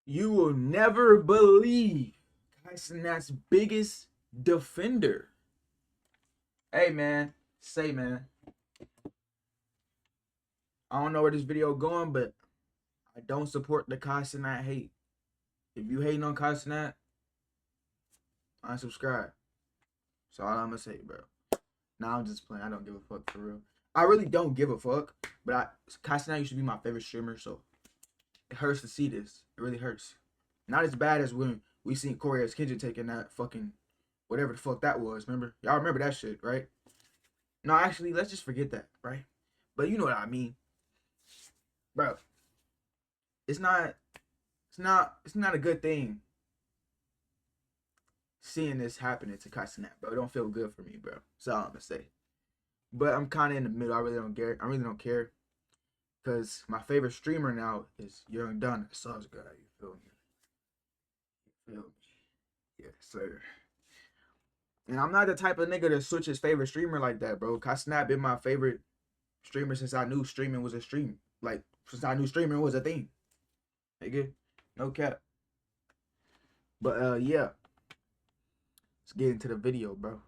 You will never believe Kai Cenat's biggest defender. Hey man, man. I don't know where this video going, but I don't support the Kai Cenat hate. If you hating on Kai Cenat, unsubscribe. That's all I'm gonna say, bro. Nah, I'm just playing. I don't give a fuck for real. I really don't give a fuck. But Kai Cenat used to be my favorite streamer, so it hurts to see this. It really hurts. Not as bad as when we seen Corey as Kendrick taking that fucking whatever the fuck that was. Remember? Y'all remember that shit, right? No, actually, let's just forget that, right? But you know what I mean, bro. It's not a good thing seeing this happening to Kai Cenat, bro. It don't feel good for me, bro. That's all I'm gonna say. But I'm kind of in the middle. I really don't care. Cause my favorite streamer now is Young Dunn. Sauce guy. You feel me? You feel me? Yes, sir. And I'm not the type of nigga to switch his favorite streamer like that, bro. Kai Cenat been my favorite streamer since I knew streaming was a stream. Like, since I knew streaming was a thing. Nigga, no cap. But, yeah. Let's get into the video, bro.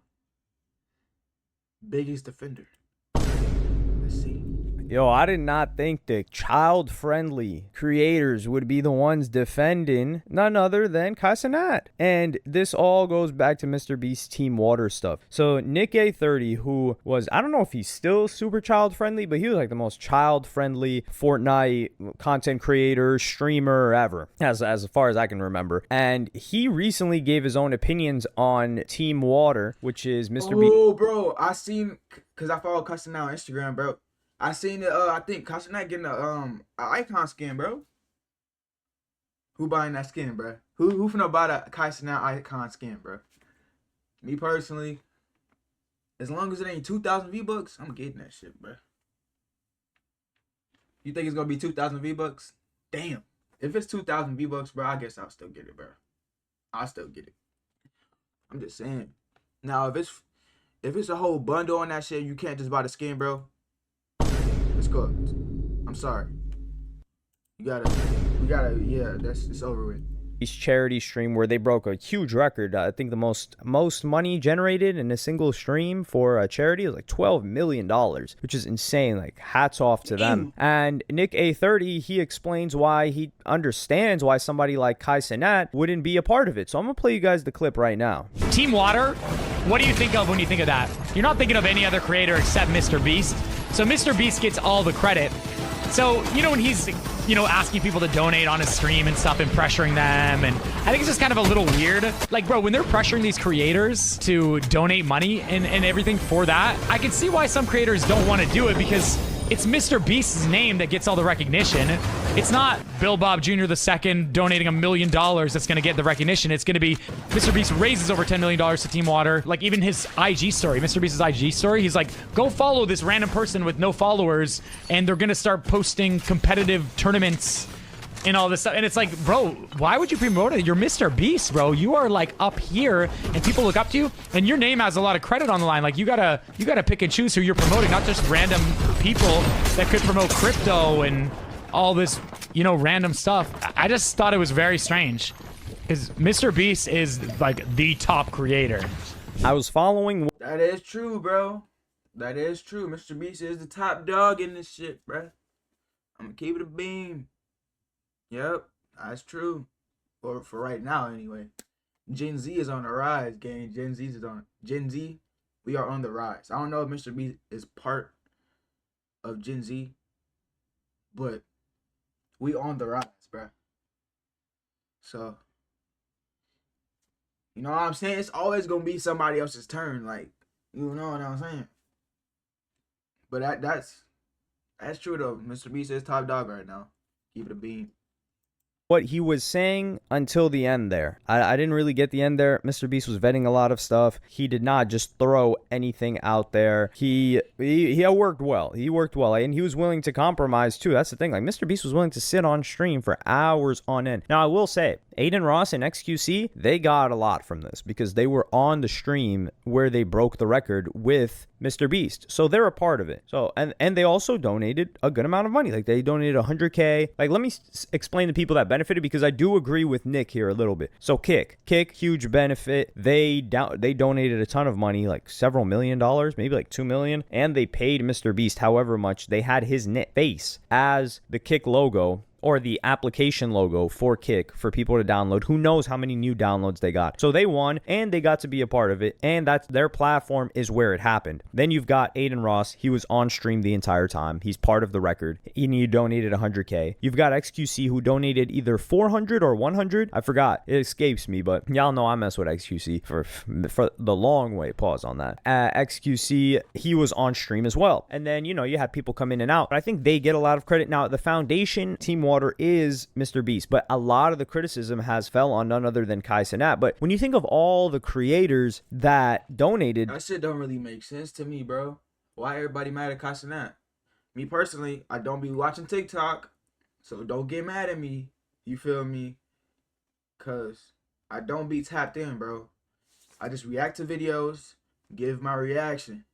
Biggest defender. Let's see. Yo, I did not think the child-friendly creators would be the ones defending none other than Kai Cenat. And this all goes back to Mr. Beast's Team Water stuff. So Nick A30, who was, I don't know if he's still super child-friendly, but he was like the most child-friendly Fortnite content creator, streamer ever, as far as I can remember. And he recently gave his own opinions on Team Water, which is Mr. Beast. Oh, bro, I seen, because I follow Kai Cenat on Instagram, bro. I seen it. I think Kai Cenat getting a icon skin, bro. Who buying that skin, bro? Who finna buy the Kai Cenat icon skin, bro? Me personally, as long as it ain't 2,000 V-Bucks, I'm getting that shit, bro. You think it's gonna be 2,000 V-Bucks? Damn. If it's 2,000 V-Bucks, bro, I guess I'll still get it, bro. I'll still get it. I'm just saying. Now, if it's a whole bundle on that shit, you can't just buy the skin, bro. It's cooked. I'm sorry. We gotta, yeah, it's over with. Charity stream where they broke a huge record. I think the most money generated in a single stream for a charity is like $12 million, which is insane. Like, hats off to them. And Nick A30, he explains why he understands why somebody like Kai Cenat wouldn't be a part of it. So I'm gonna play you guys the clip right now. Team Water, what do you think of when you think of that? You're not thinking of any other creator except Mr. Beast. So Mr. Beast gets all the credit. So, you know, when he's, you know, asking people to donate on his stream and stuff and pressuring them, and I think it's just kind of a little weird. Like, bro, when they're pressuring these creators to donate money and everything for that, I can see why some creators don't want to do it, because it's Mr. Beast's name that gets all the recognition. It's not Bill Bob Jr. II donating $1 million that's going to get the recognition. It's going to be Mr. Beast raises over $10 million to Team Water. Like, even his IG story, Mr. Beast's IG story, he's like, go follow this random person with no followers, and they're going to start posting competitive tournaments and all this stuff. And it's like, bro, why would you promote it? You're Mr. Beast, bro. You are like up here and people look up to you, and your name has a lot of credit on the line. Like, you gotta pick and choose who you're promoting, not just random people that could promote crypto and all this, you know, random stuff. I just thought it was very strange, because Mr. Beast is like the top creator. I was following. That is true, bro. That is true. Mr. Beast is the top dog in this shit, bro. I'm gonna keep it a beam. Yep, that's true. For right now, anyway. Gen Z is on the rise, gang. Gen Z, we are on the rise. I don't know if Mr. B is part of Gen Z, but we on the rise, bruh. So, you know what I'm saying? It's always gonna be somebody else's turn, like, you know what I'm saying? But that's true though. Mr. B is top dog right now. Keep it a beam. What he was saying until the end there. I didn't really get the end there. Mr. Beast was vetting a lot of stuff. He did not just throw anything out there. He worked well. He worked well, and he was willing to compromise too. That's the thing. Like, Mr. Beast was willing to sit on stream for hours on end. Now, I will say, Aiden Ross and XQC, they got a lot from this, because they were on the stream where they broke the record with Mr. Beast. So they're a part of it. So and they also donated a good amount of money. Like they donated 100K. Like let me explain to people that benefited, because I do agree with Nick here a little bit. So Kick, huge benefit. They donated a ton of money, like several $1,000,000, maybe like 2 million, and they paid Mr. Beast however much. They had his face as the Kick logo, or the application logo for Kick, for people to download. Who knows how many new downloads they got. So they won, and they got to be a part of it, and that's their platform is where it happened. Then you've got Aiden Ross. He was on stream the entire time. He's part of the record. He donated 100K. You've got XQC, who donated either 400 or 100. I forgot. It escapes me, but y'all know I mess with XQC for the long way. Pause on that. XQC, he was on stream as well. And then, you had people come in and out. But I think they get a lot of credit. Now, the foundation, Team Water, is Mr. Beast, but a lot of the criticism has fell on none other than Kai Cenat. But when you think of all the creators that donated, that shit don't really make sense to me, bro. Why everybody mad at Kai Cenat? Me personally, I don't be watching TikTok, so don't get mad at me. You feel me? Cause I don't be tapped in, bro. I just react to videos, give my reaction.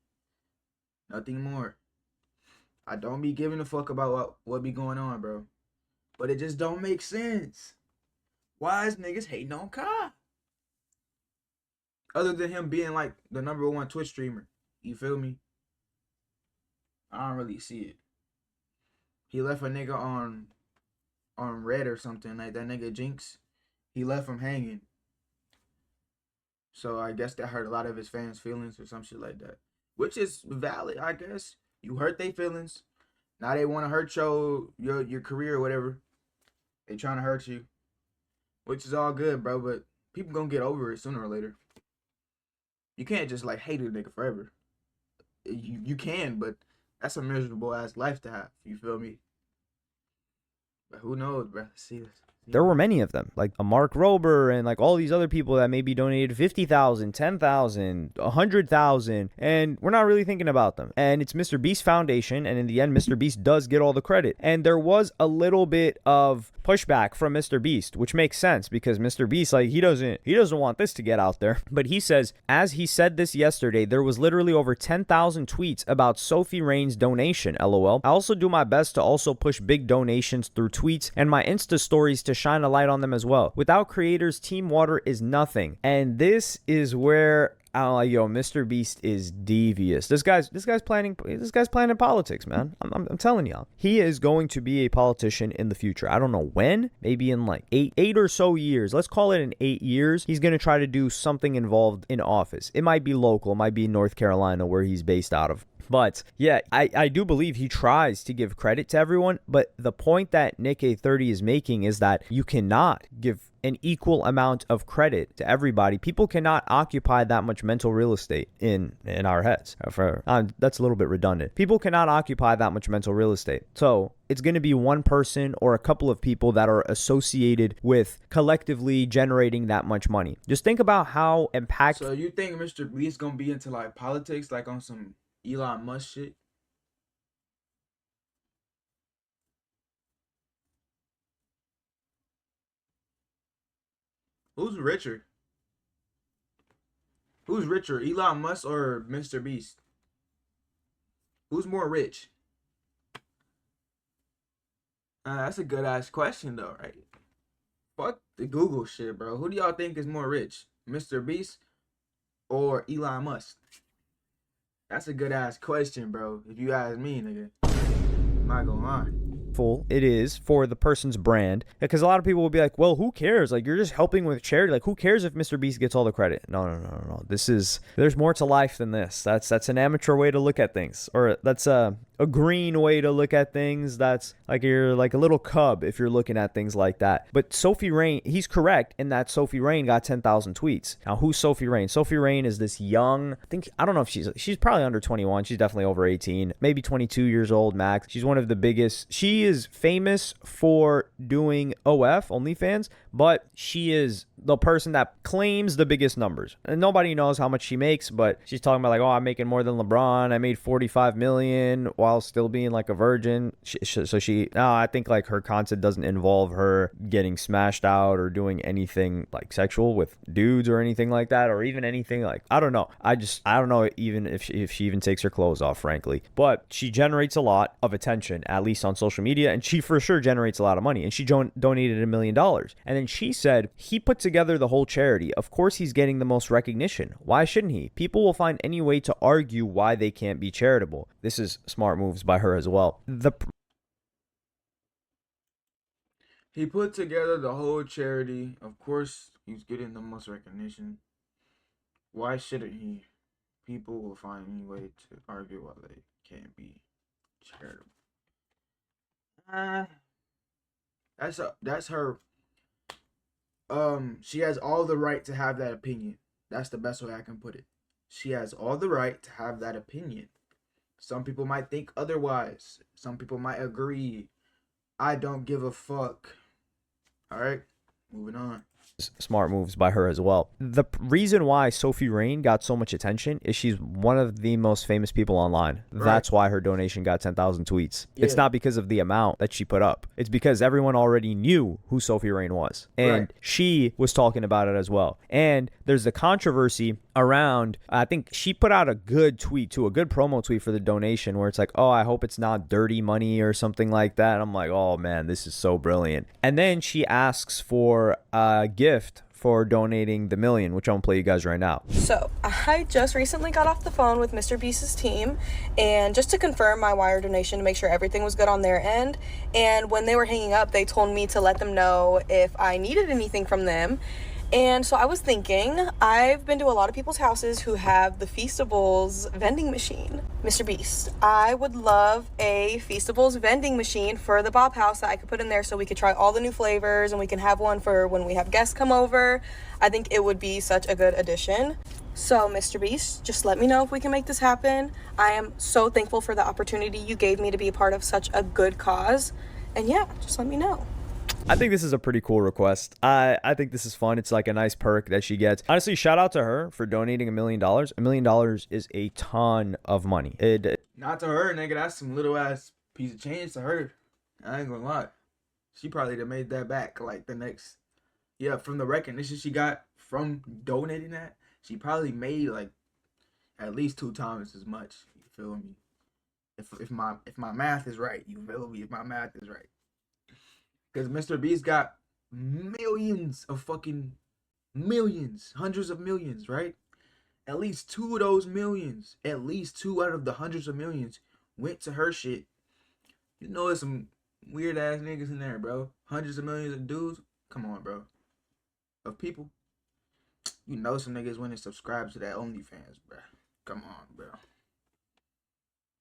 Nothing more. I don't be giving a fuck about what be going on, bro. But it just don't make sense. Why is niggas hating on Kai? Other than him being like the #1 Twitch streamer. You feel me? I don't really see it. He left a nigga on red or something, like that nigga Jinx. He left him hanging. So I guess that hurt a lot of his fans' feelings or some shit like that. Which is valid, I guess. You hurt their feelings. Now they want to hurt your career or whatever. They trying to hurt you. Which is all good, bro, but people gonna get over it sooner or later. You can't just like hate a nigga forever. You can, but that's a miserable ass life to have. You feel me? But who knows, bro? See this. there were many of them, like a Mark Rober and like all these other people that maybe donated 50,000, 10,000, 100,000, and we're not really thinking about them. And it's Mr. Beast Foundation, and in the end, Mr. Beast does get all the credit. And there was a little bit of pushback from Mr. Beast, which makes sense because Mr. Beast, like, he doesn't want this to get out there. But he says, as he said this yesterday, there was literally over 10,000 tweets about Sophie Rain's donation, LOL. I also do my best to also push big donations through tweets and my Insta stories to shine a light on them as well. Without creators, Team Water is nothing. And this is where Mr. Beast is devious. This guy's planning politics, man. I'm telling y'all. He is going to be a politician in the future. I don't know when, maybe in like eight or so years. Let's call it in 8 years. He's going to try to do something involved in office. It might be local, it might be North Carolina where he's based out of. But yeah, I do believe he tries to give credit to everyone. But the point that Nick A30 is making is that you cannot give an equal amount of credit to everybody. People cannot occupy that much mental real estate in our heads. That's a little bit redundant. People cannot occupy that much mental real estate. So it's going to be one person or a couple of people that are associated with collectively generating that much money. Just think about how impactful. So you think Mr. Beast gonna be into like politics, like on some Elon Musk shit? Who's richer? Who's richer, Elon Musk or Mr. Beast? Who's more rich? That's a good ass question though, right? Fuck the Google shit, bro. Who do y'all think is more rich, Mr. Beast or Elon Musk? That's a good ass question, bro. If you ask me, nigga, I'm not gonna lie. It is for the person's brand, because a lot of people will be like, well, who cares? Like, you're just helping with charity. Like, who cares if Mr. Beast gets all the credit? No. There's more to life than this. That's an amateur way to look at things, or that's a green way to look at things. That's like you're like a little cub if you're looking at things like that. But Sophie Rain, he's correct in that Sophie Rain got 10,000 tweets. Now, who's Sophie Rain? Sophie Rain is this young, I don't know if she's probably under 21. She's definitely over 18, maybe 22 years old max. She's one of the biggest. She is famous for doing OnlyFans, but she is the person that claims the biggest numbers, and nobody knows how much she makes, but she's talking about like, oh, I'm making more than LeBron. I made 45 million while while still being like a virgin. I think like her content doesn't involve her getting smashed out or doing anything like sexual with dudes or anything like that, or even anything like, I don't know. I don't know even if she even takes her clothes off, frankly. But she generates a lot of attention, at least on social media, and she for sure generates a lot of money. And she donated $1 million. And then she said he put together the whole charity. Of course he's getting the most recognition. Why shouldn't he? People will find any way to argue why they can't be charitable. This is smart moves by her as well. He put together the whole charity. Of course, he's getting the most recognition. Why shouldn't he? People will find any way to argue why they can't be charitable. That's her. She has all the right to have that opinion. That's the best way I can put it. She has all the right to have that opinion. Some people might think otherwise. Some people might agree. I don't give a fuck. All right, moving on. Smart moves by her as well. The reason why Sophie Rain got so much attention is she's one of the most famous people online. Right. That's why her donation got 10,000 tweets. Yeah. It's not because of the amount that she put up. It's because everyone already knew who Sophie Rain was. And she was talking about it as well. And there's the controversy around, I think she put out a good tweet too, a good promo tweet for the donation where it's like, oh, I hope it's not dirty money or something like that. And I'm like, oh man, this is so brilliant. And then she asks for a gift for donating the $1 million, which I'm gonna play you guys right now. So I just recently got off the phone with Mr. Beast's team, and just to confirm my wire donation to make sure everything was good on their end. And when they were hanging up, they told me to let them know if I needed anything from them. And so I was thinking, I've been to a lot of people's houses who have the Feastables vending machine. Mr. Beast, I would love a Feastables vending machine for the Bob house that I could put in there so we could try all the new flavors and we can have one for when we have guests come over. I think it would be such a good addition. So, Mr. Beast, just let me know if we can make this happen. I am so thankful for the opportunity you gave me to be a part of such a good cause. And yeah, just let me know. I think this is a pretty cool request. I think this is fun. It's like a nice perk that she gets. Honestly, shout out to her for donating $1 million. $1 million is a ton of money. Not to her, nigga. That's some little ass piece of change to her. I ain't gonna lie. She probably done made that back like the next. Yeah, from the recognition she got from donating that, she probably made like at least 2 times as much. You feel me? If my math is right, you feel me? If my math is right. Because Mr. Beast got millions of fucking millions, hundreds of millions, right? At least 2 of those millions, at least 2 out of the hundreds of millions went to her shit. You know there's some weird ass niggas in there, bro. Hundreds of millions of dudes. Come on, bro. Of people. You know some niggas went and subscribed to that OnlyFans, bro. Come on, bro.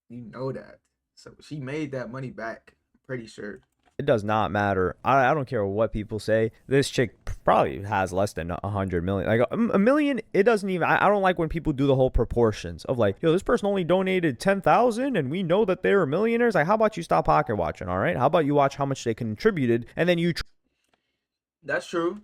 You know that. So she made that money back. I'm pretty sure. It does not matter. I don't care what people say. This chick probably has less than 100 million. Like a million, it doesn't even. I don't like when people do the whole proportions of like, yo, this person only donated 10,000 and we know that they're millionaires. Like, how about you stop pocket watching? All right. How about you watch how much they contributed and then you. That's true.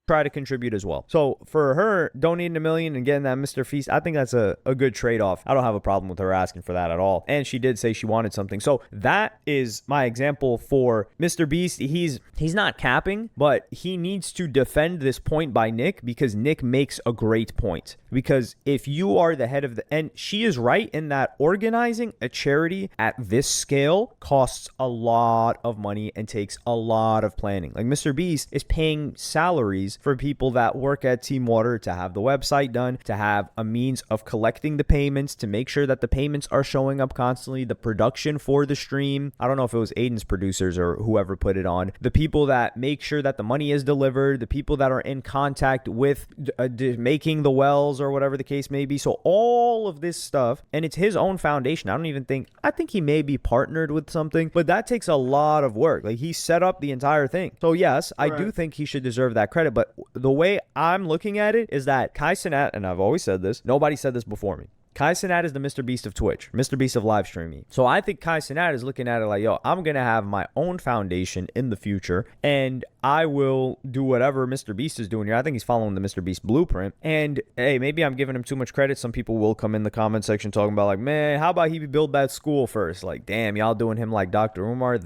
Try to contribute as well. So for her donating $1 million and getting that Mr. Feast, I think that's a good trade-off. I don't have a problem with her asking for that at all. And she did say she wanted something. So that is my example for Mr. Beast. He's not capping, but he needs to defend this point by Nick because Nick makes a great point. Because if you are the head of the, and she is right in that organizing a charity at this scale costs a lot of money and takes a lot of planning. Like Mr. Beast is paying salaries for people that work at Team Water to have the website done, to have a means of collecting the payments, to make sure that the payments are showing up constantly, the production for the stream. I don't know if it was Aiden's producers or whoever put it on. The people that make sure that the money is delivered, the people that are in contact with making the wells or whatever the case may be. So all of this stuff, and it's his own foundation. I think he may be partnered with something, but that takes a lot of work. Like he set up the entire thing. So yes, I do think he should deserve that credit, but the way I'm looking at it is that Kai Cenat, and I've always said this, nobody said this before me. Kai Cenat is the Mr. Beast of Twitch, Mr. Beast of live streaming. So I think Kai Cenat is looking at it like, yo, I'm going to have my own foundation in the future, and I will do whatever Mr. Beast is doing here. I think he's following the Mr. Beast blueprint. And hey, maybe I'm giving him too much credit. Some people will come in the comment section talking about like, man, how about he build that school first? Like, damn, y'all doing him like Dr. Umar.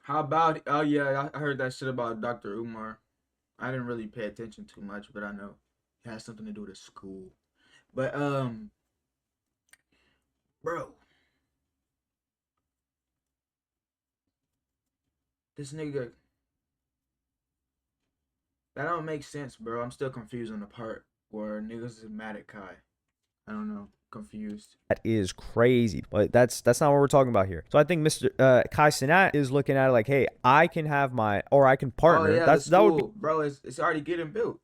How about, oh yeah, I heard that shit about Dr. Umar. I didn't really pay attention too much, but I know it has something to do with school. But, bro. This nigga, that don't make sense, bro. I'm still confused on the part where niggas is mad at Kai. I don't know. Confused. That is crazy, but that's not what we're talking about here. So I think Mr. Kai Cenat is looking at it like, hey, I can have my, or I can partner. Oh, yeah, that would be, bro. It's already getting built.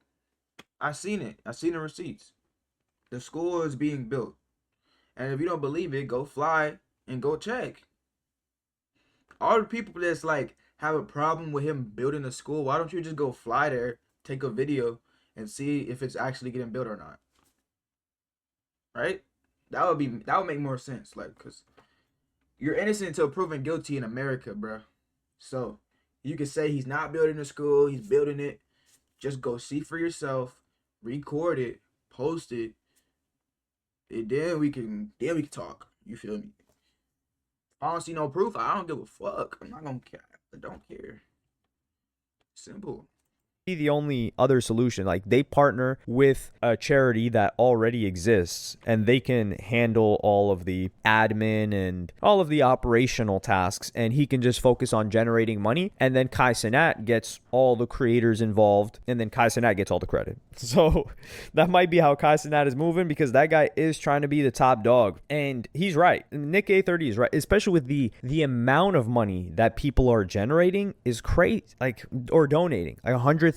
I seen it. I seen the receipts. The school is being built, and if you don't believe it, go fly and go check. All the people that's like have a problem with him building the school, why don't you just go fly there, take a video, and see if it's actually getting built or not? Right? That would make more sense, like, cause you're innocent until proven guilty in America, bro. So you can say he's not building the school, he's building it. Just go see for yourself, record it, post it, and then we can talk. You feel me? I don't see no proof. I don't give a fuck. I'm not gonna care. I don't care. Simple. the only other solution. Like, they partner with a charity that already exists, and they can handle all of the admin and all of the operational tasks, and he can just focus on generating money. And then Kai Cenat gets all the creators involved, and then Kai Cenat gets all the credit. So that might be how Kai Cenat is moving, because that guy is trying to be the top dog, and he's right. Nick A30 is right, especially with the amount of money that people are generating is crazy, like, or donating, like 100,000.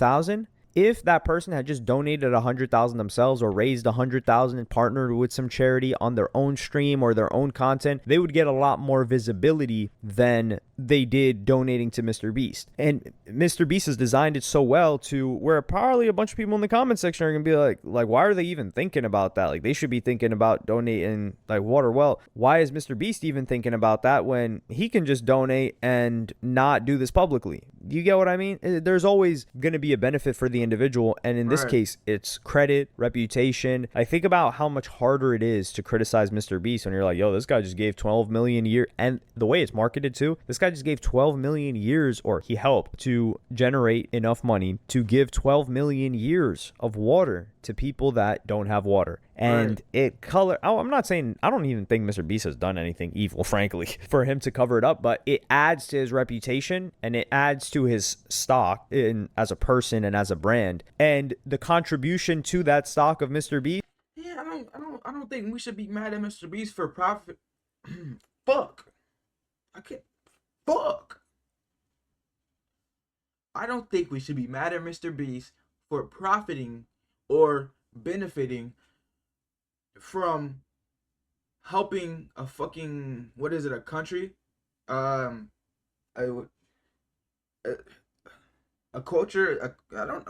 If that person had just donated 100,000 themselves, or raised 100,000 and partnered with some charity on their own stream or their own content, they would get a lot more visibility than they did donating to Mr. Beast. And Mr. Beast has designed it so well to where probably a bunch of people in the comment section are gonna be like, why are they even thinking about that? Like, they should be thinking about donating like water. Well, why is Mr. Beast even thinking about that when he can just donate and not do this publicly? You get what I mean? There's always gonna be a benefit for the individual, and in this case, it's credit, reputation. I think about how much harder it is to criticize Mr. Beast when you're like, yo, this guy just gave 12 million a year, and the way it's marketed too, this guy just gave 12 million years, or he helped to generate enough money to give 12 million years of water to people that don't have water. And I'm not saying, I don't even think Mr. Beast has done anything evil, frankly, for him to cover it up, but it adds to his reputation, and it adds to his stock as a person and as a brand, and the contribution to that stock of Mr. Beast. Yeah, I don't think we should be mad at Mr. Beast for profit. Fuck. I don't think we should be mad at Mr. Beast for profiting or benefiting from helping a fucking, what is it, a country, a culture, I don't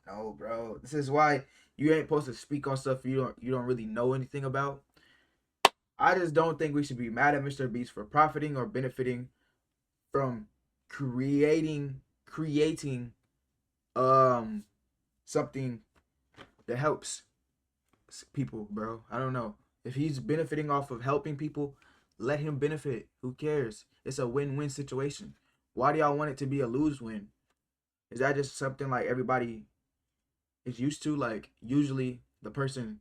know, bro. This is why you ain't supposed to speak on stuff you don't really know anything about. I just don't think we should be mad at Mr. Beast for profiting or benefiting from creating something that helps people, bro. I don't know. If he's benefiting off of helping people, let him benefit. Who cares? It's a win-win situation. Why do y'all want it to be a lose-win? Is that just something like everybody is used to? Like, usually the person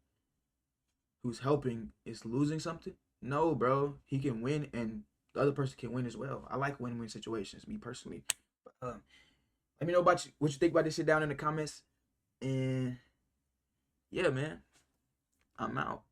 who's helping is losing something? No, bro. He can win and the other person can win as well. I like win-win situations, me personally. But, let me know about what you think about this shit down in the comments. And yeah, man, I'm out.